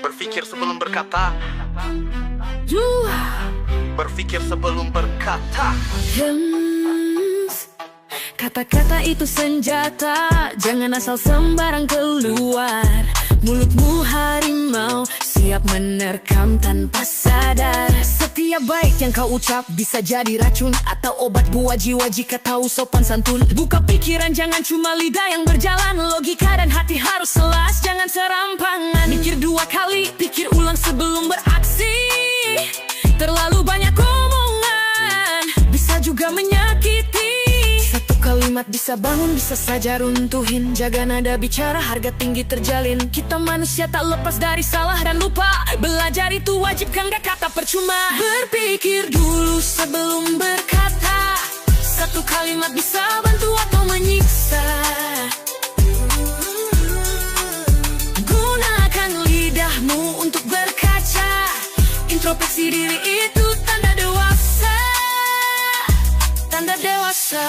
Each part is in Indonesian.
Berpikir sebelum berkata. Dua. Berpikir sebelum berkata. Kata-kata itu senjata, jangan asal sembarang keluar. Mulutmu harimau, siap menerkam tanpa sadar. Setiap baik yang kau ucap bisa jadi racun atau obat buat jiwa jika tahu sopan santun. Buka pikiran, jangan cuma lidah yang berjalan. Logika dan hati harus selas, jangan serampangan. Mikir dua kali, pikir ulang sebelum beraksi. Terlalu banyak omongan bisa juga menyakiti. Satu kalimat bisa bangun, bisa saja runtuhin. Jaga nada bicara, harga tinggi terjalin. Kita manusia tak lepas dari salah dan lupa. Belajar itu wajib, kan gak kata percuma. Berpikir dulu sebelum berkata. Satu kalimat bisa bantu atau menyiksa. Gunakan lidahmu untuk berkaca. Introspeksi diri itu tanda dewasa. Tanda dewasa.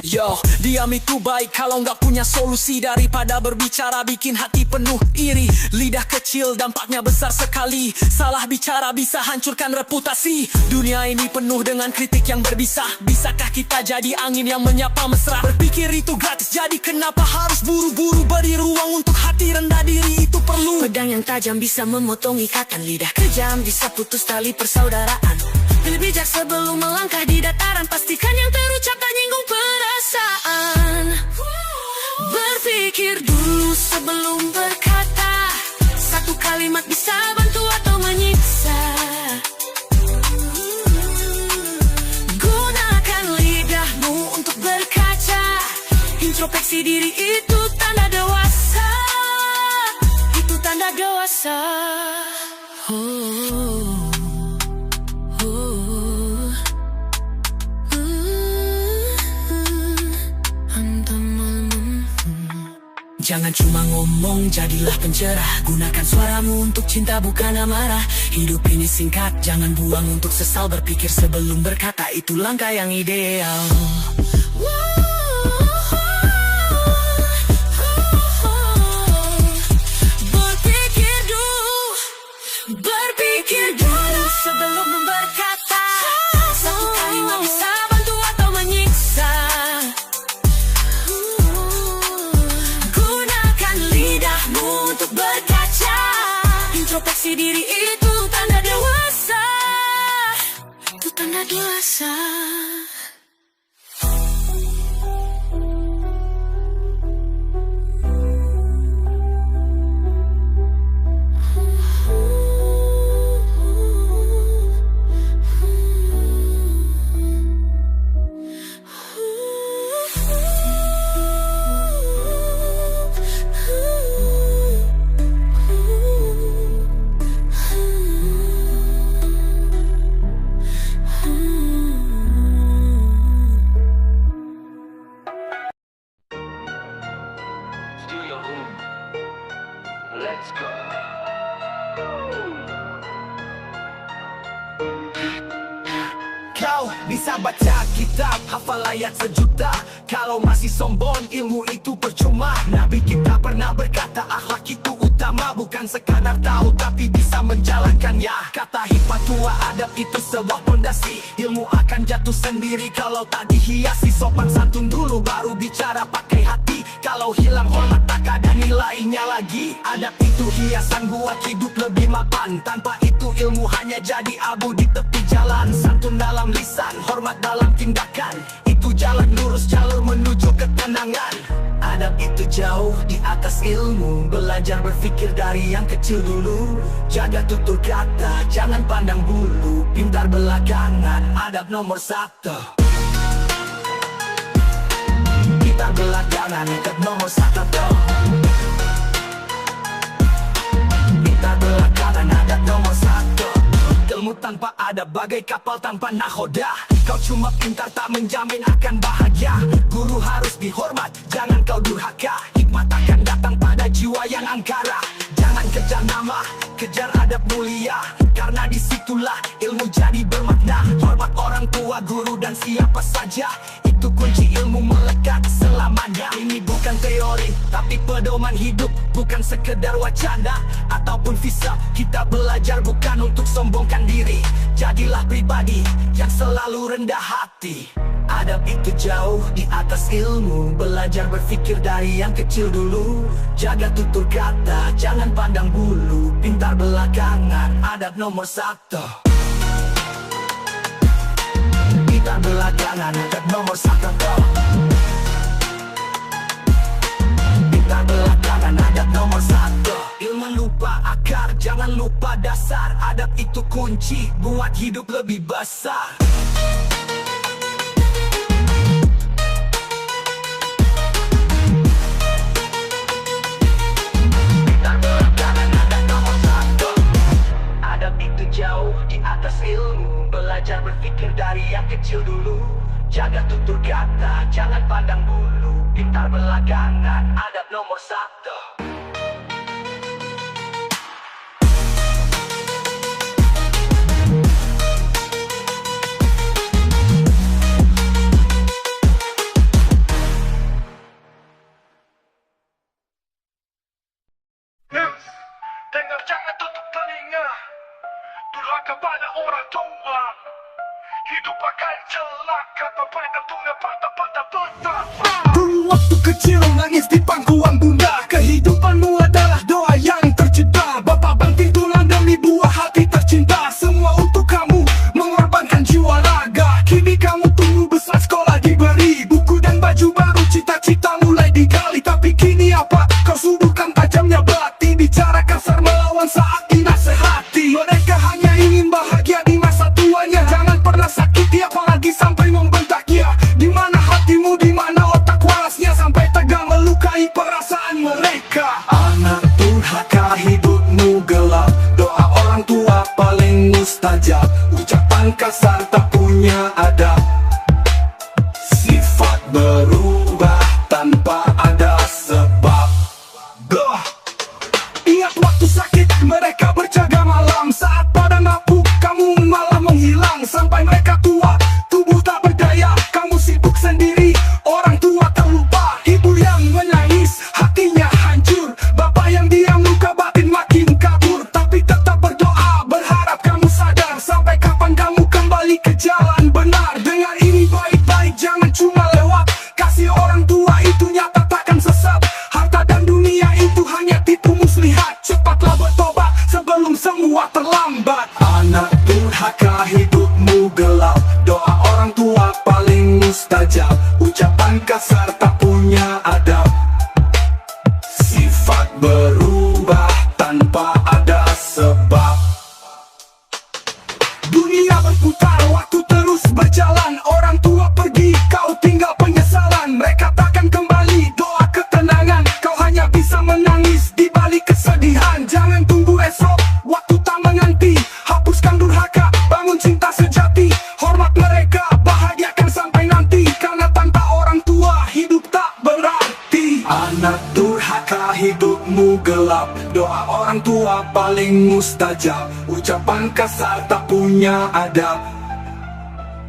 Yo, diam itu baik kalau nggak punya solusi. Daripada berbicara bikin hati penuh iri. Lidah kecil dampaknya besar sekali. Salah bicara bisa hancurkan reputasi. Dunia ini penuh dengan kritik yang berbisa. Bisakah kita jadi angin yang menyapa mesra? Berpikir itu gratis, jadi kenapa harus buru-buru? Beri ruang untuk hati, rendah diri itu perlu. Pedang yang tajam bisa memotong ikatan. Lidah kejam bisa putus tali persaudaraan. Bijak sebelum melangkah di dataran. Pastikan yang terucap tak nyinggung perasaan. Berpikir dulu sebelum berkata. Satu kalimat bisa bantu atau menyiksa. Gunakan lidahmu untuk berkaca. Introspeksi diri itu tanda dewasa. Itu tanda dewasa. Jangan cuma ngomong, jadilah pencerah. Gunakan suaramu untuk cinta bukan amarah. Hidup ini singkat, jangan buang untuk sesal. Berpikir sebelum berkata, itu langkah yang ideal. Berpikir dulu sebelum berkata. Satu kalimat bisa bantu atau menyiksa. Untuk berkaca. Introspeksi diri itu tanda dewasa. Itu tanda dewasa. Let's go. Kau bisa baca kitab, hafal ayat sejuta. Kalau masih sombong, ilmu itu percuma. Nabi kita pernah berkata, akhlak itu utama. Bukan sekadar tahu, tapi bisa menjalankannya. Kata hikmah tua, adab itu sebuah pondasi. Ilmu akan jatuh sendiri kalau tak dihiasi. Sopan santun dulu, baru bicara pakai hati. Kalau hilang hormat, tak ada nilainya lagi. Adab itu hiasan buat hidup lebih mapan. Tanpa itu ilmu hanya jadi abu di tepi jalan. Santun dalam lisan, hormat dalam tindakan. Itu jalan lurus, jalur menuju ketenangan. Adab itu jauh di atas ilmu. Belajar berpikir dari yang kecil dulu. Jaga tutur kata, jangan pandang bulu. Pintar belakangan, adab nomor satu. Pintar belakangan, adab nomor satu. Pintar belakangan, adab nomor satu. Ilmu tanpa adab bagai kapal tanpa nahoda. Kau cuma pintar tak menjamin akan bahagia. Guru harus dihormat, jangan kau durhaka. Hikmat akan datang pada jiwa yang angkara. Jangan kejar nama, kejar adab mulia. Karena disitulah ilmu jadi bermakna. Hormat orang tua, guru dan siapa saja. Itu kunci ilmu melekat selamanya. Ini bukan teori, tapi pedoman hidup, bukan sekedar wacana ataupun visa. Kita belajar bukan untuk sombongkan diri. Jadilah pribadi yang selalu rendah hati. Adab itu jauh di atas ilmu. Belajar berpikir dari yang kecil dulu. Jaga tutur kata, jangan pandang bulu. Pintar belakangan, adab nomor satu. Pintar belakangan, adab nomor satu. Pintar belakangan, adab nomor satu. Ilmu lupa akar, jangan lupa dasar. Adab itu kunci buat hidup lebih besar. Pintar belakangan, adab nomor satu. Adab itu jauh di atas ilmu. Belajar berpikir dari yang kecil dulu. Jaga tutur kata, jangan pandang bulu. Pintar belakangan, adab nomor satu. Dengar, jangan tutup telinga. Durhaka pada orang tua. Hidup akan celaka, terpandang tuna patah-patah betapa. Dulu waktu kecil nangis di pangkuan bunda. Kehidupanmu adalah doa yang tercipta. Bapak banting tulang demi buah hati tercinta. Semua untuk kamu, mengorbankan jiwa raga. Kini kamu tumbuh besar, sekolah diberi buku dan baju baru. Cita-cita mulai digali, tapi kini apa? Kau suburkan tajamnya belati. Bicara kasar melawan saat dinasehati. Mereka hanya ingin bahagia di masa tuanya. Jangan pernah sakiti apalagi sampai membentaknya. Di mana hatimu, di mana otak warasnya, sampai tegang melukai perasaan mereka. Anak durhaka, hidupmu gelap. Doa orang tua paling mustajab. Ucapan kasar tak punya adab. Sifat berubah tanpa ada sebab. Ingat waktu sakit mereka berjaga malam. Saat pada mabuk kamu malah menghilang. Sampai mereka tua, tubuh tak berdaya. Kamu sibuk sendiri, orang tua terlupa. Ibu yang menangis, hatinya hancur. Bapak yang diam, luka batin makin kabur. Tapi tetap berdoa, berharap kamu sadar. Sampai kapan kamu kembali ke jalan benar. Dengar ini baik-baik, jangan cuma lewat. Kasih orang tua itu nyata takkan sesat. Harta dan dunia itu hanya tipu muslihat. Cepatlah bertobat sebelum semua terlambat. Anak durhaka, hidupmu gelap. Doa orang tua paling mustajab. Ucapan kasar tak punya adab. Sifat berubah tanpa ada sebab. Dunia berputar, waktu terus berjalan. Orang tua pergi, kau tinggal penyesalan. Mereka takkan kembali, doa ketenangan. Kau hanya bisa menangis di balik kesedihan. Jangan tunggu esok, waktu tak menanti. Hapuskan durhaka, bangun cinta sejati. Hormat mereka, bahagiakan sampai nanti. Karena tanpa orang tua, hidup tak berarti. Anak durhaka, hidupmu gelap. Doa orang tua paling mustajab. Ucapan kasar tak punya adab.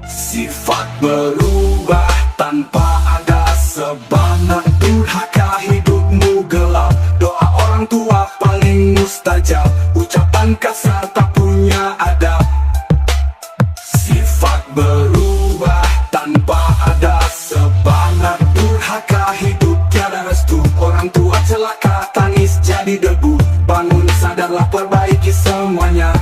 Sifat berubah tanpa ada sebab. Anak durhaka, hidupmu gelap. Doa orang tua paling mustajab. Ucapan kasar tak punya adab. Sifat berubah tanpa ada sebab. Anak durhaka, hidup tiada restu. Orang tua celaka, tangis jadi debu. Bangun, sadarlah, perbaiki semuanya.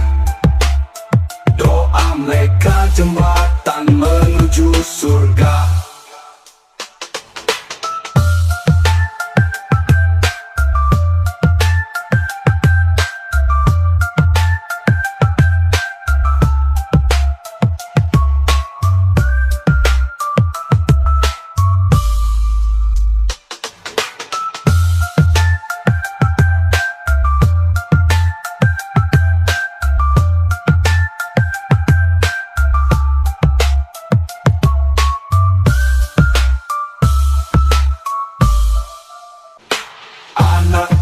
Doa mereka jembatan menuju surga.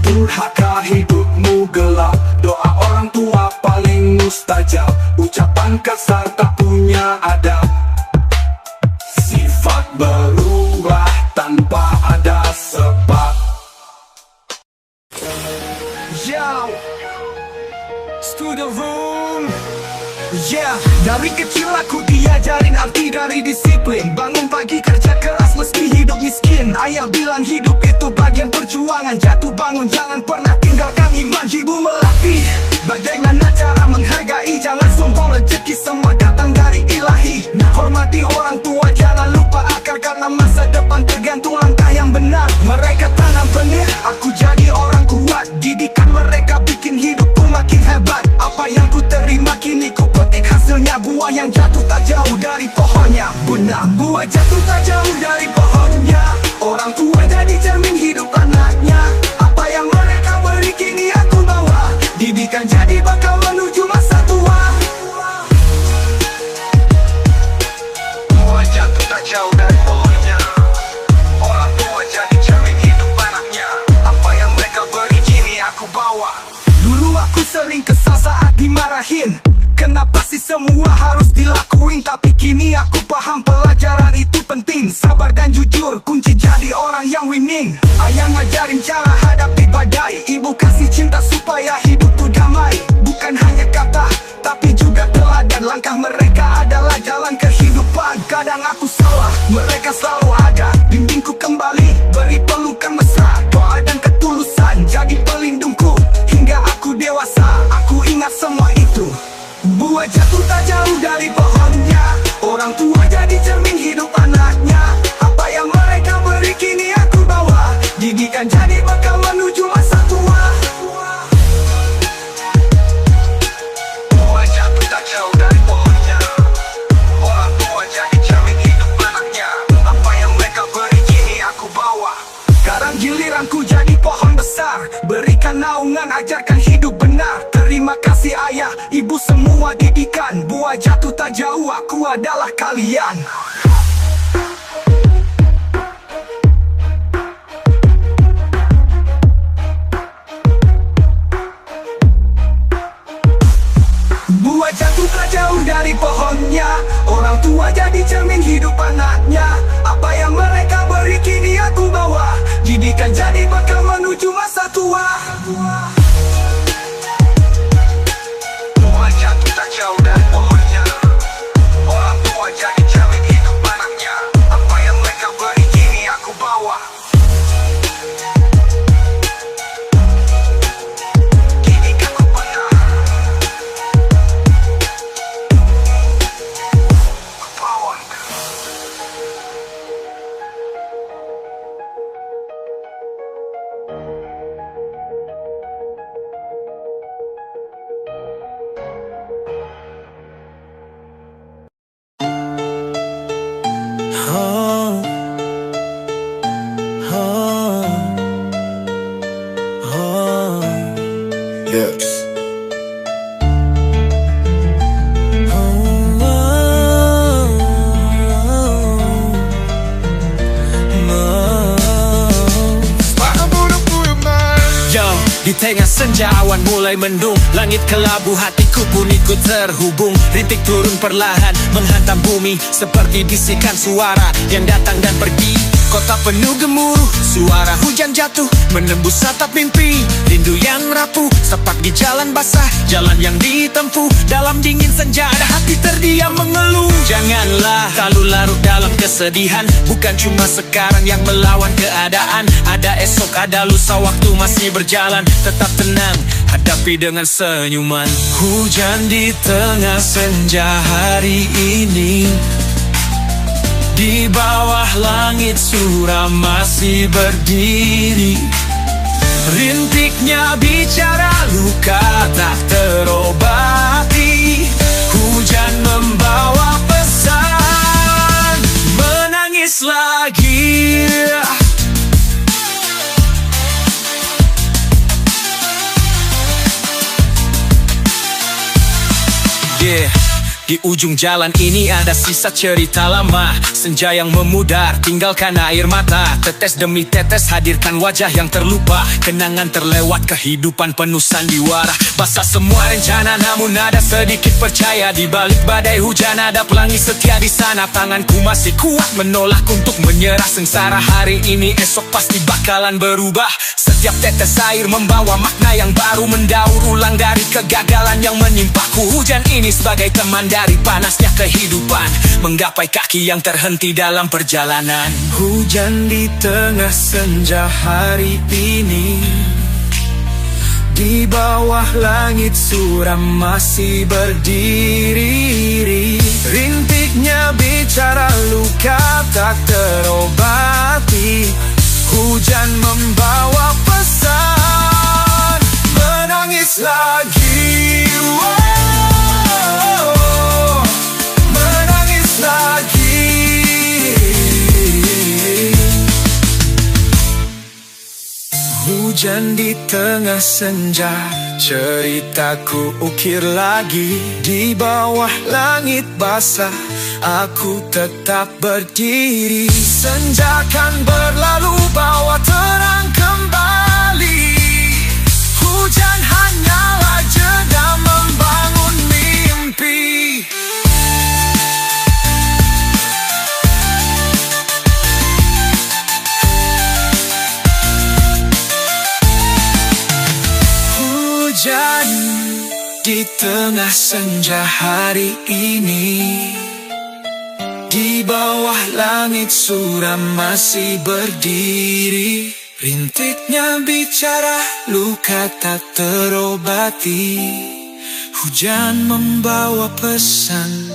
Durhaka, hidupmu gelap. Doa orang tua paling mustajab. Ucapan kasar tak punya adab. Sifat berubah tanpa ada sebab. Dari kecil aku diajarin arti dari disiplin. Bangun pagi kerja keras meski hidup miskin. Ayah bilang hidup itu bagian perjuangan. Jatuh bangun jangan pernah tinggalkan iman. Jibu melatih bagaimana cara menghargai. Jangan sombong, rezeki semua datang dari ilahi. Hormati orang tua, jangan lupa akal. Karena masa depan tergantung langkah yang benar. Mereka tanam benih, aku jadi orang kuat. Didikan mereka bikin hidupku makin hebat. Apa yang ku terima kini ku petik hasilnya. Buah yang jatuh tak jauh dari pohonnya. Benar, buah jatuh tak jauh dari pohonnya. Orang tua jadi cermin hidup anaknya. Apa yang mereka beri kini aku bawa. Didikan jadi bakal menuju masa tua. Buah jatuh tak jauh dari pohonnya. Orang tua jadi cermin hidup anaknya. Apa yang mereka beri kini aku bawa. Dulu aku sering kesal saat dimarahin. Kenapa sih semua harus dilakuin? Tapi kini aku paham pelajaran itu penting. Sabar dan jujur kunci jadi orang yang winning. Ayah ngajarin cara hadapi badai. Ibu kasih cinta supaya hidupku damai. Bukan hanya kata tapi juga teladan. Langkah mereka adalah jalan kehidupan. Kadang aku salah, mereka selalu ada. Bimbingku kembali, beri pelukan mesra. Doa dan ketulusan jadi pelindungku hingga aku dewasa. Aku ingat semua itu. Buah jatuh tak jauh dari pohonnya. Orang tua jadi cermin hidup anaknya. Apa yang mereka beri kini aku bawa. Didikan jadi bakal menuju masa tua. Buah jatuh tak jauh dari pohonnya. Orang tua jadi cermin hidup anaknya. Apa yang mereka beri kini aku bawa. Sekarang giliranku jadi pohon besar. Berikan naungan, ajarkan hidup benar. Terima kasih ayah, ibu semua didikan. Buah jatuh tak jauh, aku adalah kalian. Buah jatuh tak jauh dari pohonnya. Orang tua jadi cermin hidup anaknya. Apa yang mereka beri kini aku bawa. Didikan jadi bakal menuju masa tua. Buah jatuh tak jauh dari pohonnya. Orang tua jadi cermin hidup anaknya. Apa yang mereka beri kini aku bawa. Kini aku benar. Bawa. Yes. Yo, di tengah senja awan mulai mendung. Langit kelabu, hatiku pun ikut terhubung. Rintik turun perlahan menghantam bumi. Seperti bisikan suara yang datang dan pergi. Kota penuh gemuruh, suara hujan jatuh menembus atap mimpi. Rindu yang rapuh, sepak di jalan basah. Jalan yang ditempuh dalam dingin senja. Ada hati terdiam mengeluh. Janganlah terlalu larut dalam kesedihan. Bukan cuma sekarang yang melawan keadaan. Ada esok, ada lusa, waktu masih berjalan. Tetap tenang, hadapi dengan senyuman. Hujan di tengah senja hari ini. Di bawah langit suram masih berdiri. Rintiknya bicara, luka tak terobati. Hujan membawa pesan, menangis lagi. Yeah. Di ujung jalan ini ada sisa cerita lama. Senja yang memudar, tinggalkan air mata. Tetes demi tetes hadirkan wajah yang terlupa. Kenangan terlewat, kehidupan penuh sandiwara. Basah semua rencana namun ada sedikit percaya. Di balik badai hujan ada pelangi setia di sana. Tanganku masih kuat menolak untuk menyerah sengsara. Hari ini esok pasti bakalan berubah. Setiap tetes air membawa makna yang baru. Mendaur ulang dari kegagalan yang menimpaku. Hujan ini sebagai teman dari panasnya kehidupan, menggapai kaki yang terhenti dalam perjalanan. Hujan di tengah senja hari ini, di bawah langit suram masih berdiri. Rintiknya bicara, luka tak terobati. Hujan membawa pesan, menangis lagi, wow, menangis lagi. Hujan di tengah senja, ceritaku ukir lagi. Di bawah langit basah, aku tetap berdiri. Senja kan berlalu, bawa terang kembali. Hujan hanyalah jeda membangun mimpi. Hujan di tengah senja hari ini, di bawah langit suram masih berdiri. Rintiknya bicara, luka tak terobati. Hujan membawa pesan,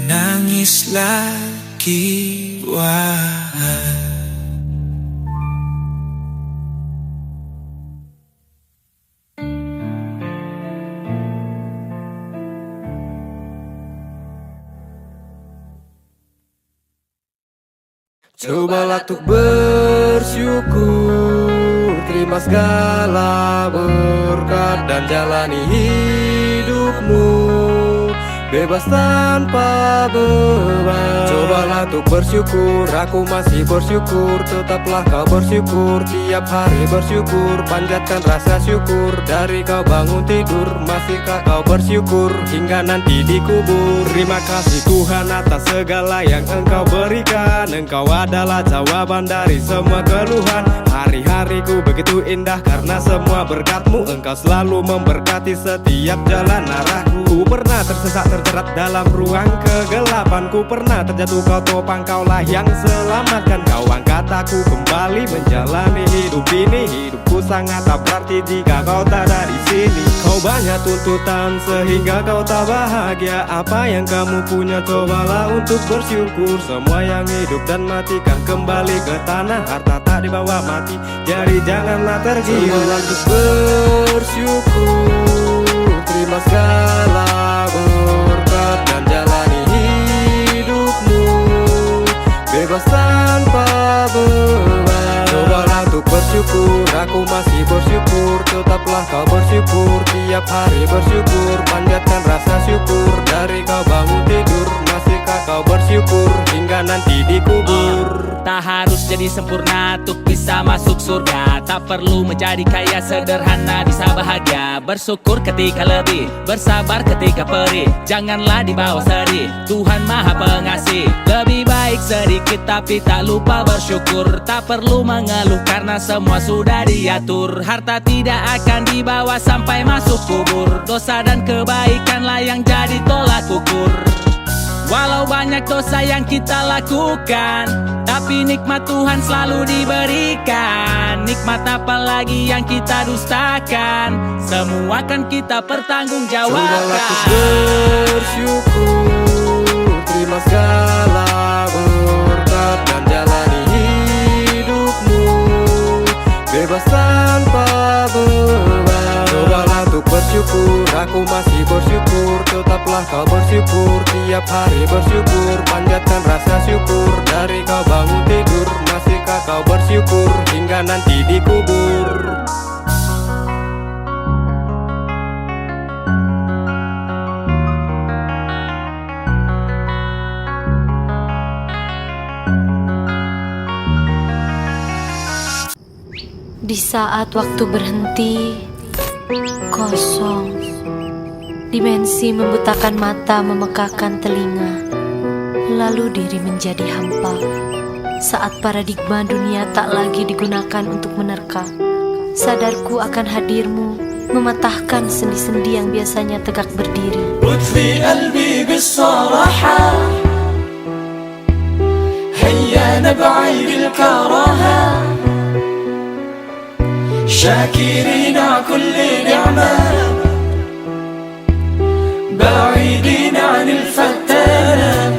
nangis lagi, wah. Cobalah untuk bersyukur, terima segala berkat dan jalani hidupmu bebas tanpa beban. Cobalah untuk bersyukur, aku masih bersyukur. Tetaplah kau bersyukur, tiap hari bersyukur. Panjatkan rasa syukur, dari kau bangun tidur masihkah kau bersyukur hingga nanti dikubur. Terima kasih Tuhan atas segala yang Engkau berikan. Engkau adalah jawaban dari semua keluhan. Hari-hariku begitu indah karena semua berkat-Mu. Engkau selalu memberkati setiap jalan arahku. Ku pernah tersesat terjerat dalam ruang kegelapan. Ku pernah terjatuh, kau topang, kaulah yang selamatkan. Kau angkat aku kembali menjalani hidup ini. Hidupku sangat tak berarti jika kau tak ada di sini. Kau banyak tuntutan sehingga kau tak bahagia. Apa yang kamu punya cobalah untuk bersyukur. Semua yang hidup dan mati kan kembali ke tanah. Harta tak dibawa mati, jadi janganlah tergiur. Cobalah untuk bersyukur, terima segala berkat dan jalani hidupmu bebas tanpa beban. Cobalah untuk bersyukur, aku masih bersyukur. Tetaplah kau bersyukur, tiap hari bersyukur. Panjatkan rasa syukur, dari kau bangun tidur masihkah kau bersyukur hingga nanti dikubur. Tak harus jadi sempurna untuk bisa masuk surga. Tak perlu menjadi kaya, sederhana bisa bahagia. Bersyukur ketika lebih, bersabar ketika perih. Janganlah dibawa sedih, Tuhan Maha Pengasih. Lebih baik sedikit tapi tak lupa bersyukur. Tak perlu mengeluh karena semua sudah diatur. Harta tidak akan dibawa sampai masuk kubur. Dosa dan kebaikanlah yang jadi tolak ukur. Walau banyak dosa yang kita lakukan, tapi nikmat Tuhan selalu diberikan. Nikmat apa lagi yang kita dustakan? Semua kan kita pertanggungjawabkan. Cobalah untuk bersyukur, terima segala berkat dan jalani hidupmu bebas tanpa beban. Cobalah untuk bersyukur, aku masih bersyukur. Tetaplah kau bersyukur, tiap hari bersyukur. Panjatkan rasa syukur, dari kau bangun tidur masihkah kau bersyukur hingga nanti dikubur. Di saat waktu berhenti, kosong, dimensi membutakan mata, memekakan telinga, lalu diri menjadi hampa. Saat paradigma dunia tak lagi digunakan untuk menerka, sadarku akan hadirmu mematahkan sendi-sendi yang biasanya tegak berdiri. Utfi qalbi bis-saraha hayya nab'i bil-karaha syakirina kulli ni'mah ba'idina 'anil fattanah.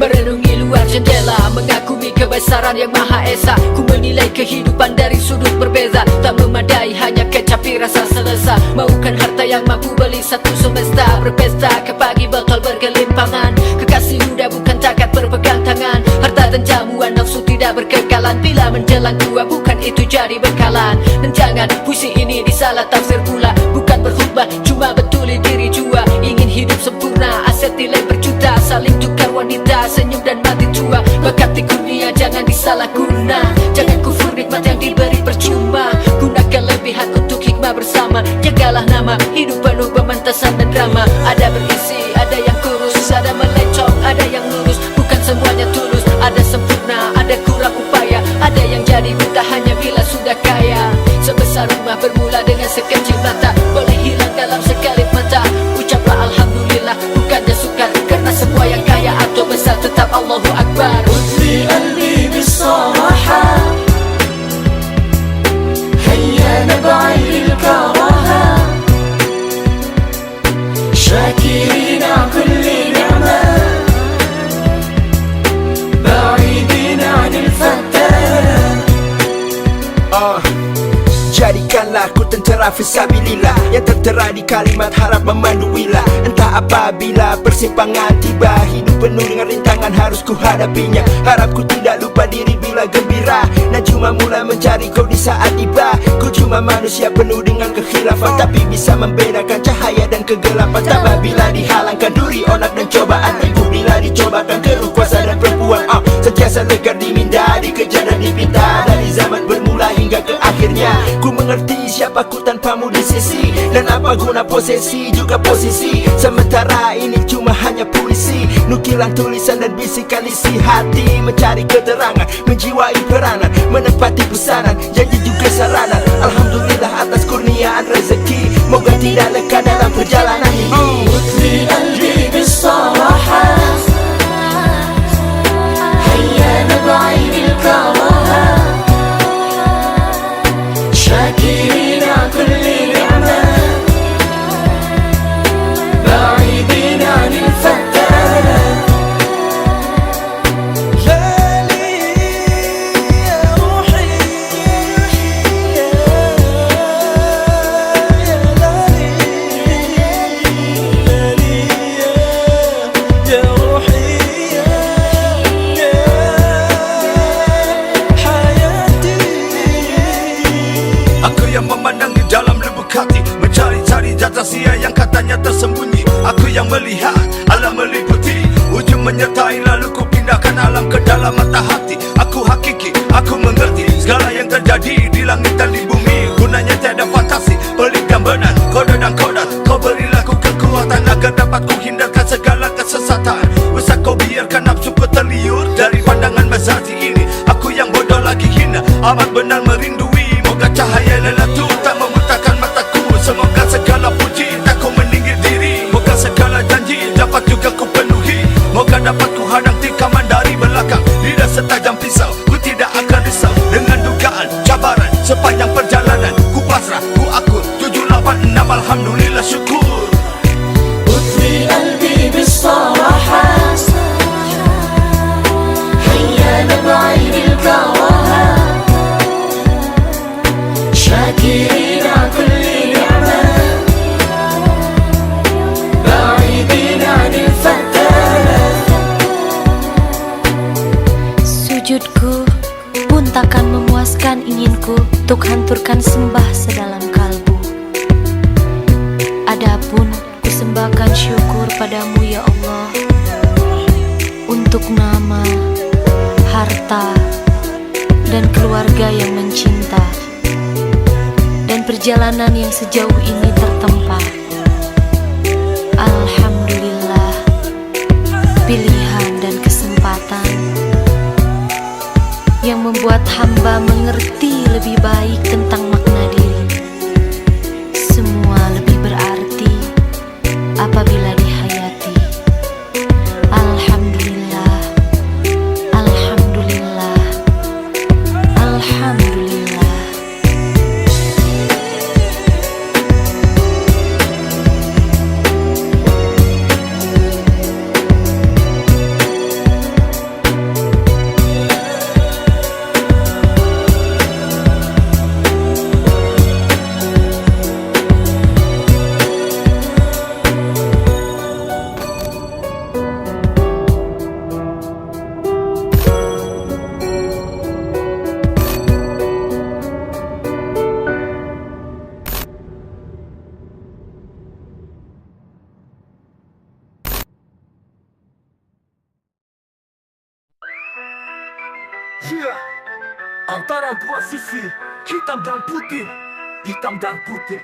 Merenungi luar jendela, mengagumi kebesaran yang Maha Esa. Ku menilai kehidupan dari sudut berbeza. Tak memadai hanya kecapi rasa selesa. Maukan harta yang mampu beli satu semesta. Berpesta ke pagi bakal berkelimpangan. Kekasih muda bukan takat berpegang tangan. Harta dan jamuan nafsu tidak berkekalan. Bila menjelang tua bukan itu jadi bekalan. Dan jangan puisi ini disalah tafsir pula. Bukan berkhutbah cuma betuli diri jua. Ingin hidup sempurna, aset nilai berjuta. Saling tukar wanita, senyum dan mati tua. Bakat di dunia jangan disalahguna. Jangan kufur nikmat yang diberi percuma. Gunakan lebihan untuk hikmah bersama. Jagalah nama, hidup penuh pemantasan dan drama. Ada berisi, ada yang kurus, ada melencong, ada yang lurus. Bukan semuanya tulus, ada sempurna, ada kurang upaya. Ada yang jadi buta hanya bila sudah kaya. Sebesar rumah bermula dengan sekecil mata. Boleh hilang dalam sekelip mata. Ucaplah alhamdulillah, bukannya sukar. Karena semua yang kaya atau besar tetap Allahu Akbar. Utfi qalbi bis-saraha hayya nab'i bil-karaha syakirina kulli ni'mah ba'idina 'anil fattanah. Jadikanlah ku tentera fisabilillah yang tertera di kalimat harap memanduilah. Entah apabila persimpangan tiba, hidup penuh dengan rintangan harus ku hadapinya. Harap ku tidak lupa diri bila gembira, dan cuma mula mencari kau di saat tiba. Ku cuma manusia penuh dengan kekhilafan, tapi bisa membedakan cahaya dan kegelapan. Tabah bila dihalangkan duri, onak dan cobaan. Ibu bila dicobakan keruh kuasa dan perempuan. Sentiasa legar diminda, dikejar dan dipinta. Dari zaman bermula hingga ke akhirnya, ku mengerti siapa ku tanpamu di sisi. Dan apa guna posesi juga posisi. Sementara ini cuma hanya puisi, nukilan tulisan dan bisikan isi hati. Mencari keterangan, menjiwai peranan, menempati pesanan, janji juga saranan. Alhamdulillah atas kurniaan rezeki, moga tidak leka dalam perjalanan ini. Utfi qalbi bis-saraha hayya nab'i bil-karaha syakirina kulli ni'mah ba'idina 'anil fattanah. Lali ya ruhi ya lali lali ya ruhi ya hayati. Aku yang memandang di dalam lubuk hati, mencari-cari jatah sia yang katanya tersembunyi. Aku yang melihat alam meliputi, ujung menyertai lalu ku pindahkan alam ke dalam mata hati. Aku hakiki, aku mengerti segala yang terjadi di langit dan di bumi. Gunanya tiada fantasi, pelik dan benar, kode dan kodat. Kau berilah ku kekuatan agar dapat ku hindarkan segala kesesatan. Usah kau biarkan nafsu ku terliur dari pandangan mazhati ini. Aku yang bodoh lagi hina, amat benar merindui. Moga cahaya lelatu tak membutakan mataku. Semoga segala puji tak ku meninggi diri. Moga segala janji dapat juga ku penuhi. Moga dapat ku hadang tikaman dari belakang. Lidah setajam pisau, ku tidak akan risau dengan dugaan cabaran sepanjang perjalanan. Ku pasrah, ku akur 786 alhamdulillah syukur. Utfi qalbi bis-saraha hayya nab'i bil-karaha syakirina kulli ni'mah ba'idina 'anil fattanah. Sujudku pun takkan memuaskan inginku untuk hanturkan sembah sedalam kalbu. Adapun kusembahkan syukur padamu ya Allah, untuk nama, harta, dan keluarga yang mencinta, dan perjalanan yang sejauh ini tertempa. Alhamdulillah, pilihan dan kesempatan yang membuat hamba mengerti lebih baik tentang makna diri. antara dua sisi, hitam dan putih, hitam dan putih.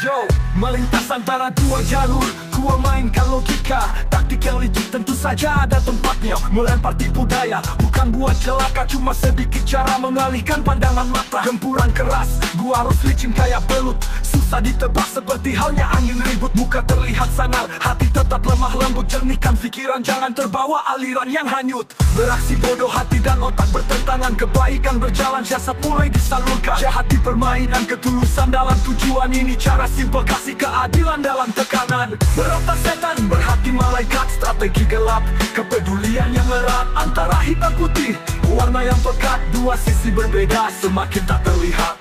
Yo, melintas antara dua jalur, gua mainkan logika, taktik yang licik tentu saja ada tempatnya. Melempar tipu daya, bukan buat celaka, cuma sedikit cara mengalihkan pandangan mata. Gempuran keras, gua harus licin kayak belut, susah ditebak seperti halnya angin ribut. Muka terlihat sangar, hati tetap lemah lembut. Jernihkan pikiran, jangan terbawa aliran yang hanyut. Beraksi bodoh, hati dan otak bertentangan. Kebaikan berjalan, siasat mulai disalurkan. Jahat di permainan, ketulusan dalam tujuan. Ini cara simpel, kasih keadilan dalam tekanan. Berotak setan, berhati malaikat, strategi gelap, kepedulian yang erat. Antara hitam putih, warna yang pekat, dua sisi berbeda, semakin tak terlihat.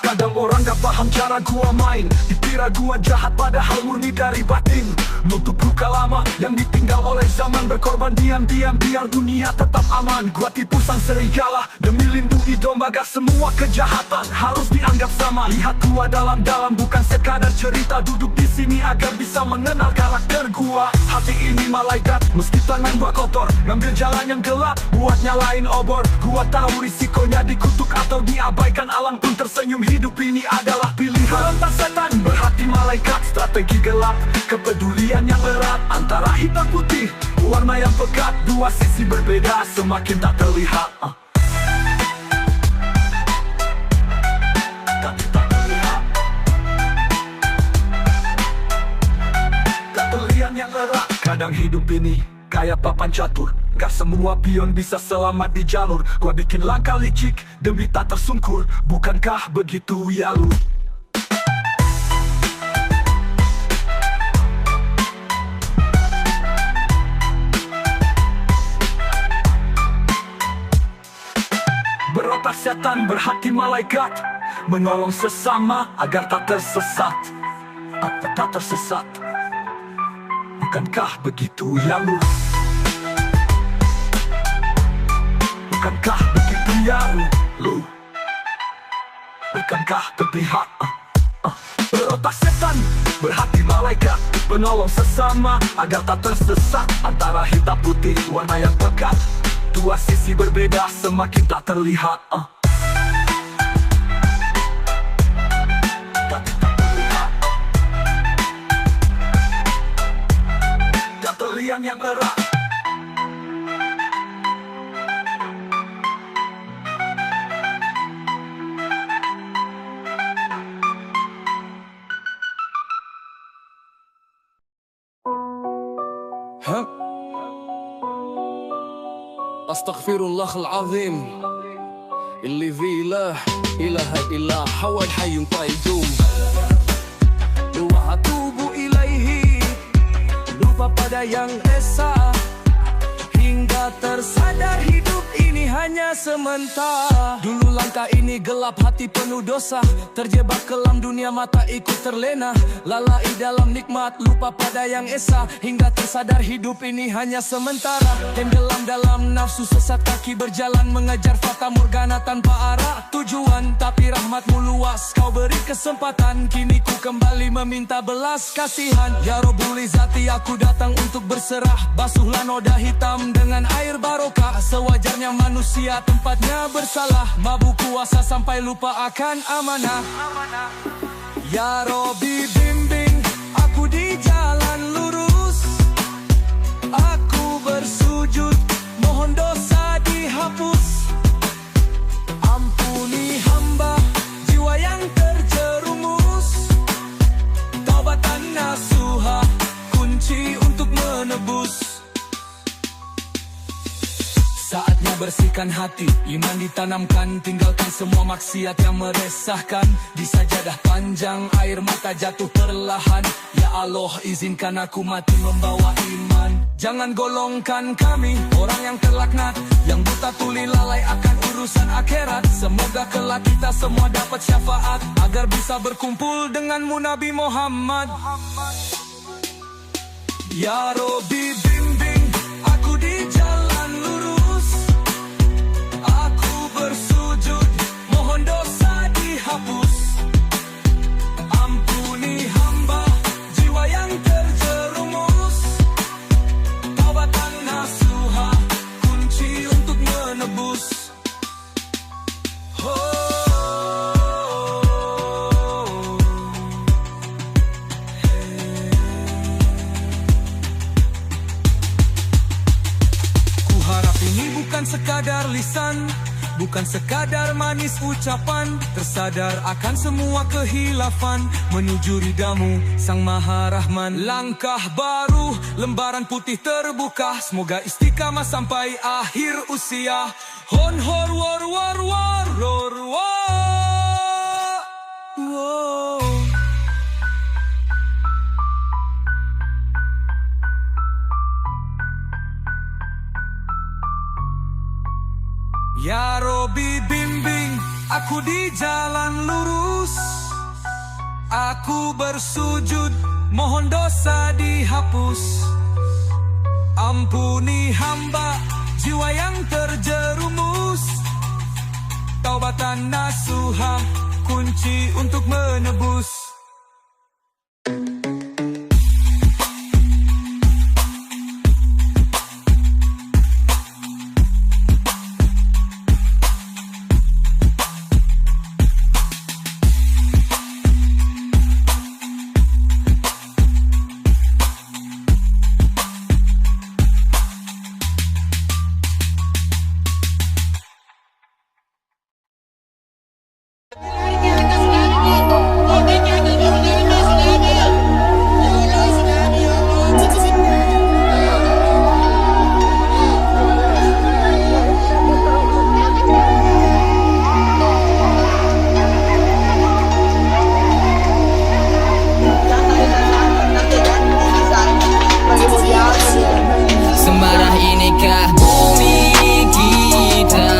Kadang orang gak paham cara gua main, dikira gua jahat padahal murni dari batin. Nutup luka lama yang ditinggal oleh zaman, berkorban diam-diam biar dunia tetap aman. Gua tipu sang serigala demi lindungi domba, gak semua kejahatan harus dianggap sama. Lihat gua dalam-dalam, bukan sekadar cerita. Duduk di sini agar bisa mengenal karakter gua. Hati ini malaikat, meski tangan gua kotor, ngambil jalan yang gelap buat nyalain obor. Gua tahu risikonya dikutuk atau diabaikan, alang pun tersenyum. Hidup ini adalah pilihan. Berontak setan, berhati malaikat, strategi gelap, kepedulian yang erat. Antara hitam putih, warna yang pekat, dua sisi berbeda, semakin tak terlihat. Kepedulian yang erat. Kadang hidup ini kayak papan catur, gak semua pion bisa selamat di jalur. Gua bikin langkah licik demi tak tersungkur, bukankah begitu ya lu? Berotak setan, berhati malaikat, menolong sesama agar tak tersesat. Tak tersesat, bukankah begitu ya lu? Bukankah begitu ya lu? Bukankah berpihak? Berotak setan, berhati malaikat, penolong sesama agar tak tersesat. Antara hitam putih, warna yang pekat, dua sisi berbeda, semakin tak terlihat. Kepedulian yang erat. Astaghfirullahal azim Alladzi la ilaha illa huwal hayyul qayyum. Wa atubu ilaihi, lupa pada yang esa, hingga tersadar hidup ini hanya sementara. Dulu langkah ini gelap, hati penuh dosa, terjebak kelam dunia, mata ikut terlena. Lalai dalam nikmat, lupa pada yang esa, hingga tersadar hidup ini hanya sementara. Tenggelam dalam nafsu, sesat kaki berjalan, mengejar fata morgana tanpa arah tujuan. Tapi rahmatmu luas, kau beri kesempatan, kini ku kembali meminta belas kasihan. Ya Rabbul Izzati, aku datang untuk berserah, basuhlah noda hitam dengan air barokah. Sewajarnya manusia tempatnya bersalah, mabuk kuasa sampai lupa akan amanah. Ya Rabbi bimbing aku di jalan lurus, aku bersujud mohon dosa dihapus. Ampuni hamba jiwa yang terjerumus, taubatan nasuha kunci untuk menebus. Saatnya bersihkan hati, iman ditanamkan, tinggalkan semua maksiat yang meresahkan. Di sajadah panjang air mata jatuh perlahan. Ya Allah, izinkan aku mati membawa iman. Jangan golongkan kami orang yang terlaknat, yang buta tuli lalai akan urusan akhirat. Semoga kelak kita semua dapat syafaat, agar bisa berkumpul denganmu Nabi Muhammad. Ya Rabbi bimbing aku di jalan lurus, aku bersujud mohon dosa dihapus. Ampun sekadar lisan, bukan sekadar manis ucapan. Tersadar akan semua kehilafan, menuju ridamu Sang Maha Rahman. Langkah baru, lembaran putih terbuka, semoga istiqamah sampai akhir usia. Hon hor war war war war war. Wow. Ya Robi bimbing aku di jalan lurus. Aku bersujud mohon dosa dihapus. Ampuni hamba jiwa yang terjerumus. Taubatan nasuha kunci untuk menebus. Semarah inikah bumi kita?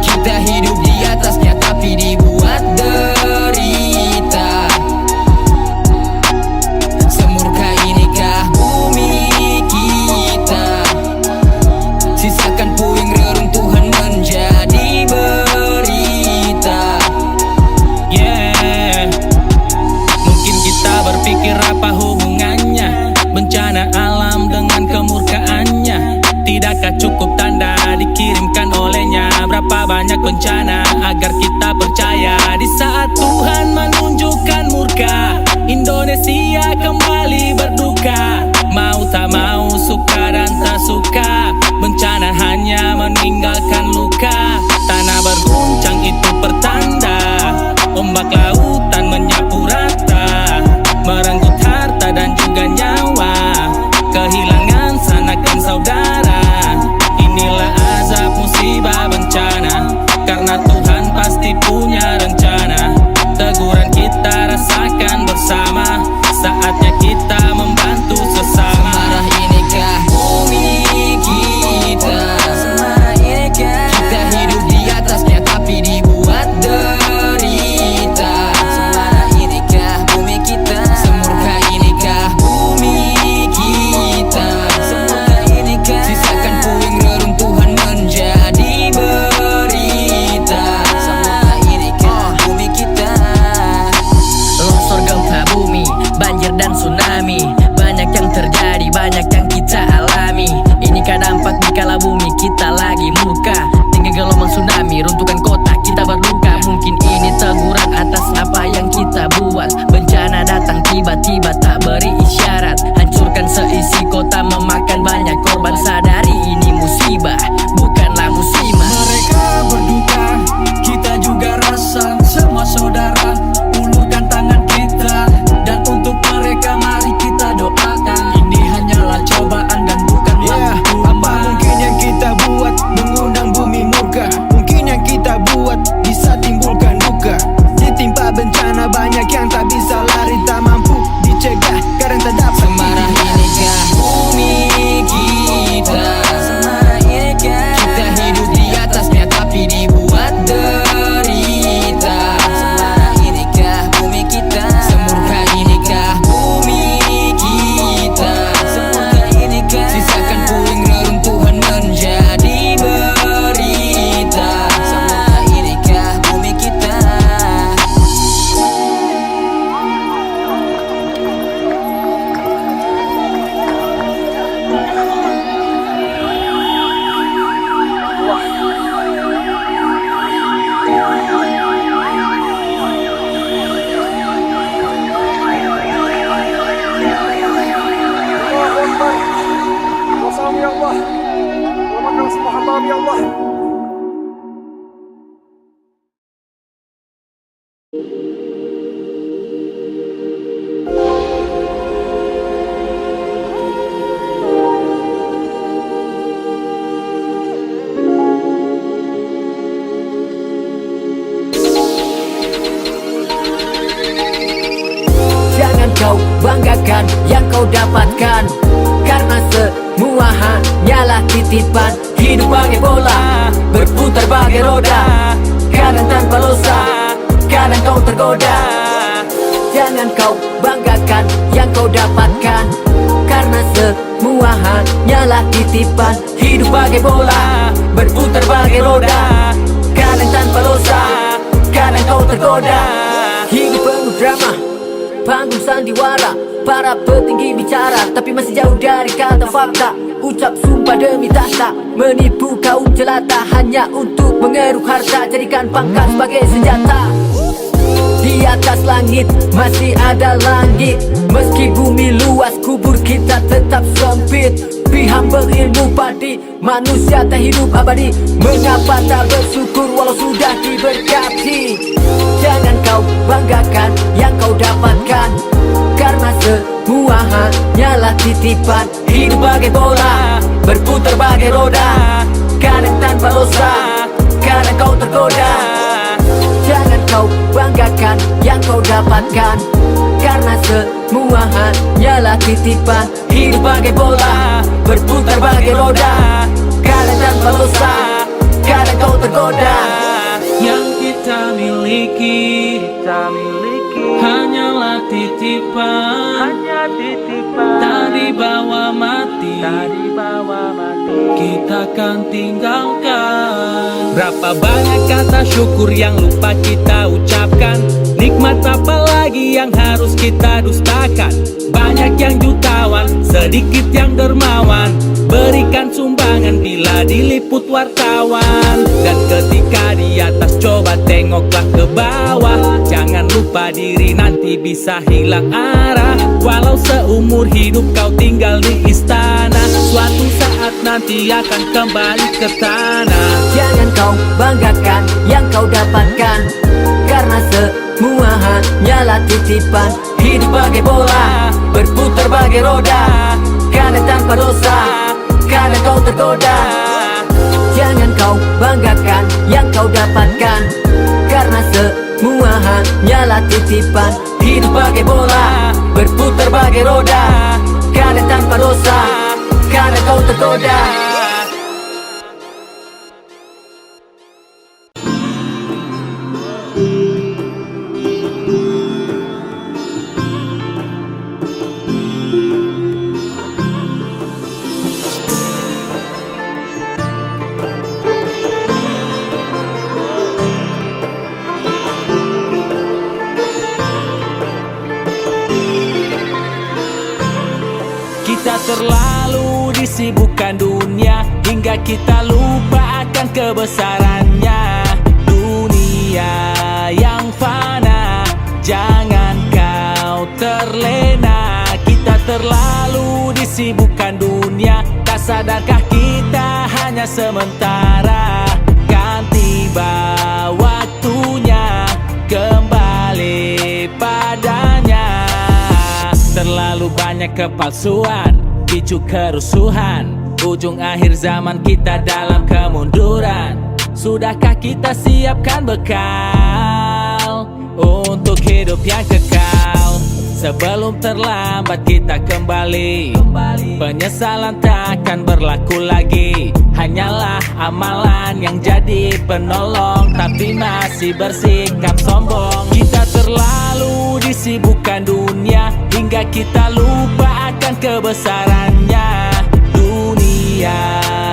Kita hidup di atasnya tapi dibuat derita. Semurka inikah bumi kita? Sisakan puing reruntuhan menjadi berita. Yeah. Mungkin kita berpikir apa hubungannya bencana alam dengan kemurkaannya? Tidakkah cukup tanda dikirimkan olehnya? Berapa banyak bencana agar kita percaya? Di saat Tuhan menunjukkan murka, Indonesia kembali berduka. Mau tak mau, suka dan tak suka, bencana hanya meninggalkan luka. Tanah berguncang itu pertanda, ombak lautan menyapu rata, merenggut harta dan juga nyawa, kehilangan sanakan saudara. Inilah azab musibah bencana, karena Tuhan pasti punya rencana. Teguran kita rasakan bersama, saatnya kita membantu sesama. Semarah inikah bumi kita? Kita hidup di atasnya tapi dibuat derita. Semarah inikah bumi kita? Semurka inikah bumi kita? Semurka inikah? Sisakan puing reruntuhan menjadi berita. Semurka inikah bumi kita? Longsor gempa bumi, banjir dan tsunami, banyak yang terjadi, banyak yang kita alami. Inikah dampak dikala bumi kita lagi murka? Tinggi gelombang tsunami, runtuhkan kota, kita berduka. Mungkin ini teguran atas apa yang kita buat. Bencana datang tiba-tiba tak beri isyarat, hancurkan seisi kota, memakan banyak korban. Sadari ini musibah, bukanlah musiman. Mereka berduka, kita juga rasa, semua saudara. Ulurkan tangan kita, dan untuk mereka mari kita doakan. Ini hanyalah cobaan dan bukanlah hukuman. Apa mungkin yang kita buat mengundang bumi murka? Mungkin yang kita buat bisa timbulkan duka. Ditimpa bencana banyak yang tak bisa lari, tak mampu dicegah karena tak dapat. Semarah inikah bumi kita? Semarah inikah? Kita hidup di atasnya tapi dibuat derita. Semarah inikah bumi kita? Semurka inikah bumi kita? Semurka inikah? Sisakan puing reruntuhan menjadi berita. Semurka inikah bumi kita? banggakan yang kau dapatkan, karena semua hanyalah titipan. Hidup bagai bola, berputar bagai roda, kadang tanpa losa, kadang kau tergoda. Jangan kau banggakan yang kau dapatkan, karena semua hanyalah titipan. Hidup bagai bola, berputar bagai roda, kadang tanpa losa, kadang kau tergoda. Hidup penuh drama, panggung sandiwara, para petinggi bicara, tapi masih jauh dari kata fakta. Ucap sumpah demi tahta, menipu kaum jelata, hanya untuk mengeruk harta, jadikan pangkat sebagai senjata. Di atas langit masih ada langit, meski bumi luas kubur kita tetap sempit. Piham berilmu padi, manusia tak hidup abadi. Mengapa tak bersyukur walau sudah diberkati? Jangan kau banggakan yang kau dapatkan, karena semua hanyalah titipan. Hidup bagai bola, berputar bagai roda, kadang tanpa losa, kadang kau tergoda. Jangan kau banggakan yang kau dapatkan, karena semua hanyalah titipan. Hidup bagai bola, berputar bagai roda, kadang tanpa losa, kadang kau tergoda. Yang kita miliki hanyalah titipan, tak dibawa mati, kita akan tinggalkan. Berapa banyak kata syukur yang lupa kita ucapkan, nikmat apa lagi yang harus kita dustakan. Banyak yang jutawan, sedikit yang dermawan, berikan sumbangan bila diliput wartawan. Dan ketika di atas coba tengoklah ke bawah, jangan lupa diri nanti bisa hilang arah. Walau seumur hidup kau tinggal di istana, suatu saat nanti akan kembali ke tanah. Jangan kau banggakan yang kau dapatkan, karena semua hanyalah titipan. Hidup bagai bola, berputar bagai roda, kadang tanpa dosa, kadang kau tergoda. Jangan kau banggakan yang kau dapatkan, karena semua hanyalah titipan. Hidup bagai bola, berputar bagai roda, kadang tanpa dosa, kadang kau tergoda. Kita terlalu disibukkan dunia, hingga kita lupa akan kebesarannya. Dunia yang fana, jangan kau terlena. Kita terlalu disibukkan dunia, tak sadarkah kita hanya sementara. Kan tiba waktunya kembali padanya. Terlalu banyak kepalsuan, picu kerusuhan, ujung akhir zaman kita dalam kemunduran. Sudahkah kita siapkan bekal untuk hidup yang kekal? Sebelum terlambat kita kembali, penyesalan tak akan berlaku lagi. Hanyalah amalan yang jadi penolong, tapi masih bersikap sombong. Kita terlalu disibukkan dunia, hingga kita lupa akan kebesarannya. Dunia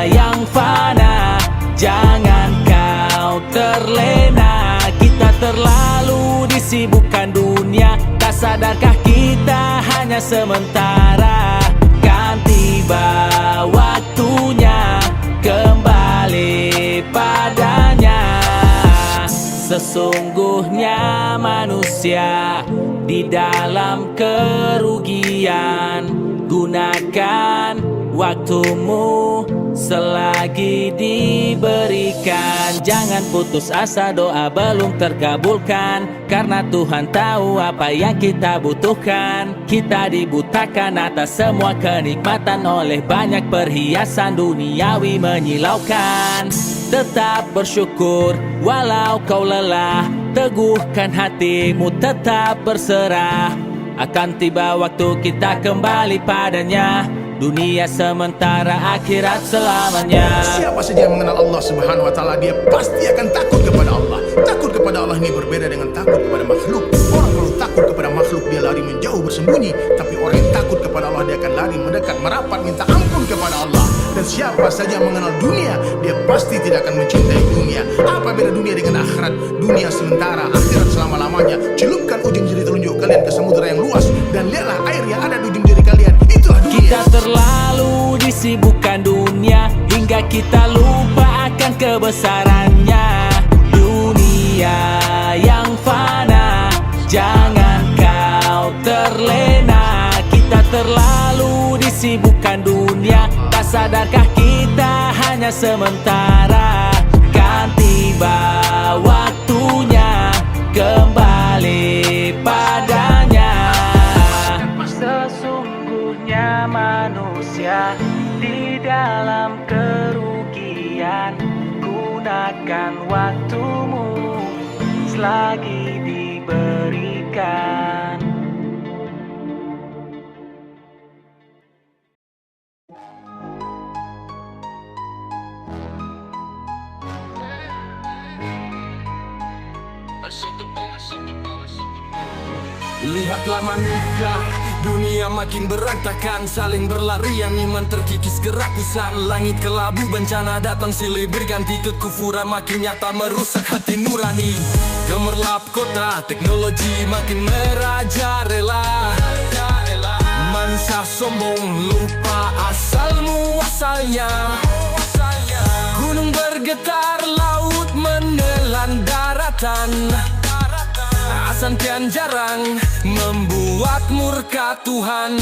yang fana, jangan kau terlena. Kita terlalu disibukkan dunia, tak sadarkah kita hanya sementara. Kan tiba waktunya kembali padanya. Sesungguhnya manusia di dalam kerugian. Gunakan waktumu selagi diberikan. Jangan putus asa, doa belum terkabulkan, karena Tuhan tahu apa yang kita butuhkan. Kita dibutakan atas semua kenikmatan oleh banyak perhiasan duniawi menyilaukan. Tetap bersyukur walau kau lelah, teguhkan hatimu tetap berserah. Akan tiba waktu kita kembali padanya. Dunia sementara, akhirat selamanya. Siapa saja yang mengenal Allah Subhanahu wa Ta'ala, dia pasti akan takut kepada Allah. Takut kepada Allah ini berbeda dengan takut kepada makhluk. Orang kalau takut kepada makhluk, dia lari menjauh bersembunyi. Tapi orang yang takut kepada Allah, dia akan lari mendekat, merapat, minta ampun kepada Allah. Dan siapa saja yang mengenal dunia, dia pasti tidak akan mencintai dunia. Apa beda dunia dengan akhirat? Dunia sementara, akhirat selama-lamanya. Celupkan ujung jari telunjuk kalian ke samudera yang luas, dan lihatlah air yang ada di ujung jari kalian. Itulah dunia. Kita terlalu disibukkan dunia hingga kita lupa akan kebesarannya. Dunia yang fana, jangan kau terlena. Kita terlalu disibukkan dunia, tak sadarkah kita hanya sementara. Kan tiba waktunya kembali padanya. Sesungguhnya manusia di dalam kerugian. Gunakan waktumu selagi diberikan. Lihatlah manusia, dunia makin berantakan, saling berlarian, iman terkikis kerakusan. Langit kelabu, bencana datang silih berganti, kekufuran makin nyata merusak hati nurani. Gemerlap kota, teknologi makin merajalela. Manusia sombong, lupa asal muasalnya. Gunung bergetar, laut menelan daratan. Asan kian jarang membuat murka Tuhan.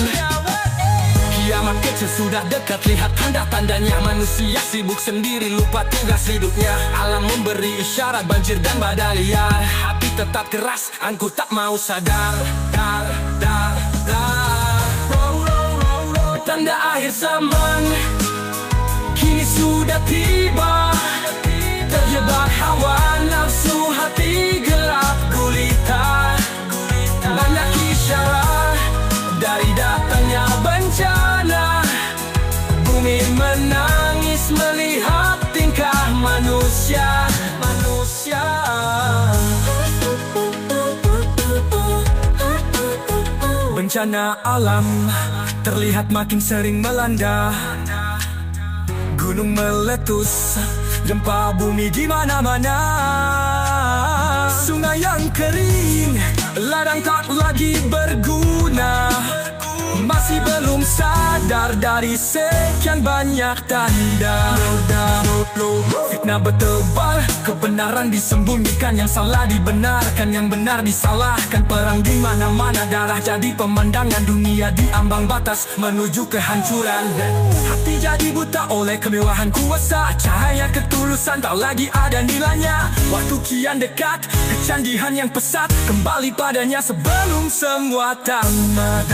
Kiamat kecil sudah dekat, lihat tanda-tandanya. Manusia sibuk sendiri, lupa tugas hidupnya. Alam memberi isyarat banjir dan badai liar. Hati tetap keras, aku tak mau sadar. Tanda akhir zaman kini sudah tiba. Terjebak hawa nafsu, hati gelap gulita. Banyak isyarat dari datangnya bencana. Bumi menangis melihat tingkah manusia. Bencana alam terlihat makin sering melanda. Gunung meletus, gempa bumi di mana-mana. Sungai yang kering, ladang tak lagi berguna. Masih belum sadar dari sekian banyak tanda. Fitnah bertebar, kebenaran disembunyikan, yang salah dibenarkan, yang benar disalahkan. Perang di mana-mana, darah jadi pemandangan. Dunia diambang batas menuju kehancuran. Hati jadi buta oleh kemewahan kuasa. Cahaya ketulusan tak lagi ada nilainya. Waktu kian dekat, kecanggihan yang pesat kembali padanya sebelum semua tamat.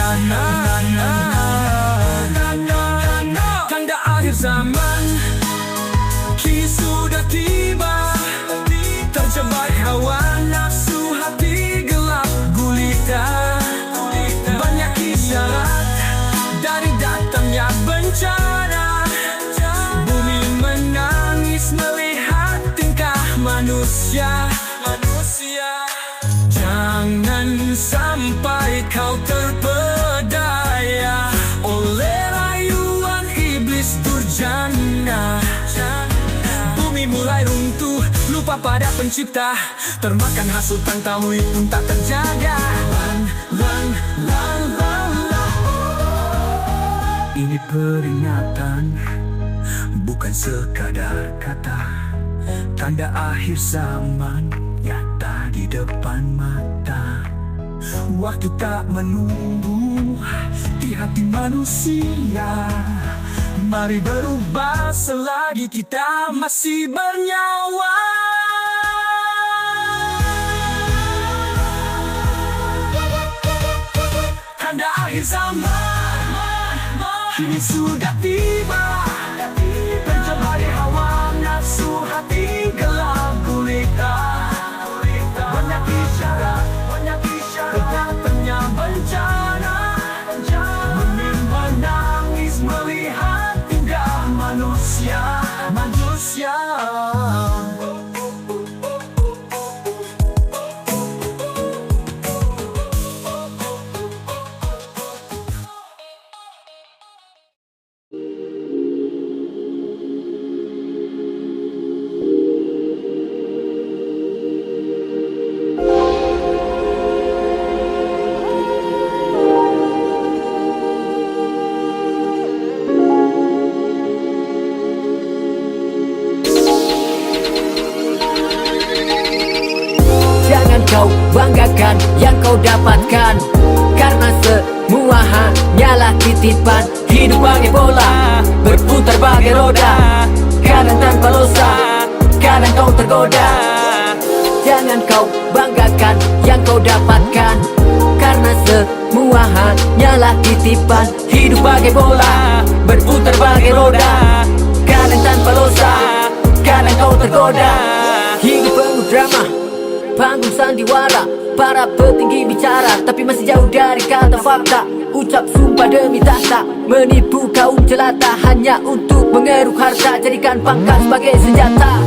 Tanda akhir zaman kini sudah tiba. Terjebak hawa nafsu, hati gelap gulita. Banyak isyarat dari datangnya bencana. Bumi menangis melihat tingkah manusia. Jangan sampai kau terpedaya oleh rayuan iblis durjana. Bumi mulai runtuh, lupa pada pencipta. Termakan hasutan tahui pun tak terjaga. Ini peringatan, bukan sekadar kata. Tanda akhir zaman nyata di depan mata. Waktu tak menunggu di hati manusia. Mari berubah selagi kita masih bernyawa. Tanda akhir zaman kini sudah tiba. Terjebak hawa nafsu, hati gelap gulita. Banyak isyarat datangnya bencana. semua hanyalah titipan. Hidup bagai bola, berputar bagai roda. Kadang tanpa dosa, kadang kau tergoda. Jangan kau banggakan yang kau dapatkan, karena semua hanyalah titipan. Hidup bagai bola, berputar bagai roda. Kadang tanpa dosa, kadang kau tergoda. Hidup penuh drama, panggung sandiwara. Para petinggi bicara, tapi masih jauh dari kata fakta. Ucap sumpah demi tahta, menipu kaum jelata hanya untuk mengeruk harta. Jadikan pangkat sebagai senjata.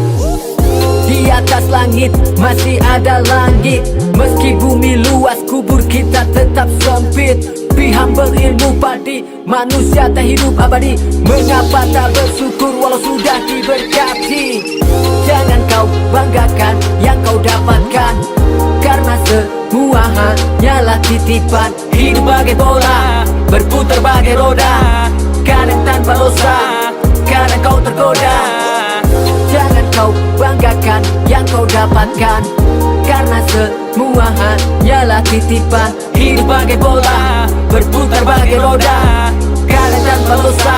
Di atas langit masih ada langit, meski bumi luas kubur kita tetap sempit. Be humble, ilmu padi, manusia tak hidup abadi. Mengapa tak bersyukur walau sudah diberkati? Jangan kau banggakan yang kau dapatkan, karena semua hanyalah titipan. Hidup bagai bola, berputar bagai roda. Kadang tanpa dosa, kadang kau tergoda. Jangan kau banggakan yang kau dapatkan, karena semua hanyalah titipan. Hidup bagai bola, berputar bagai roda. Kadang tanpa dosa,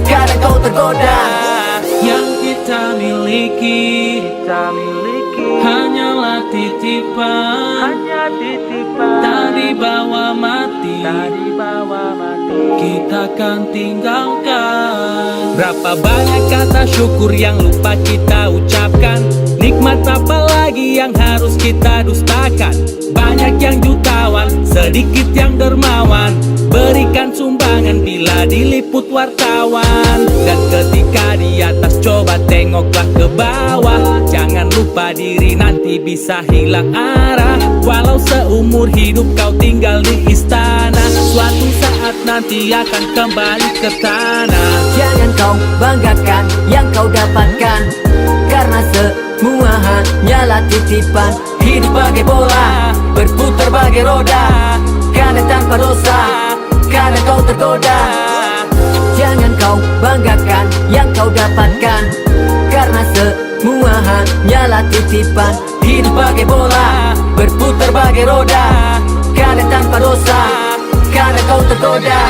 kadang kau tergoda. Yang kita miliki hanyalah titipan, tak dibawa mati, kita akan tinggalkan. Berapa banyak kata syukur yang lupa kita ucapkan. Nikmat apa lagi yang harus kita dustakan. Banyak yang jutawan, sedikit yang dermawan. Berikan sumbangan bila diliput wartawan. Dan ketika di atas coba tengoklah ke bawah. Jangan lupa diri nanti bisa hilang arah. Walau seumur hidup kau tinggal di istana, suatu saat nanti akan kembali ke tanah. Jangan kau banggakan yang kau dapatkan, karena semua hanyalah titipan. Hidup bagai bola, berputar bagai roda. Kadang tanpa dosa, kadang kau tergoda. Jangan kau banggakan yang kau dapatkan, karena semua hanyalah titipan. Hidup bagai bola, berputar bagai roda. Kadang tanpa dosa, kadang kau tergoda.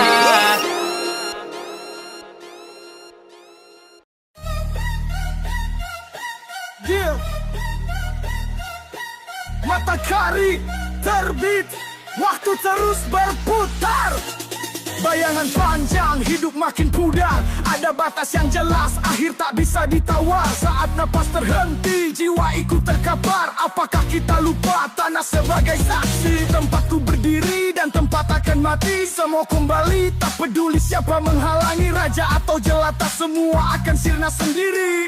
Matahari terbit, waktu terus berputar. Bayangan panjang, hidup makin pudar. Ada batas yang jelas, akhir tak bisa ditawar. Saat napas terhenti, jiwa ikut terkapar. Apakah kita lupa tanah sebagai saksi? Tempatku berdiri dan tempat akan mati. Semua kembali, tak peduli siapa menghalangi. Raja atau jelata, semua akan sirna sendiri.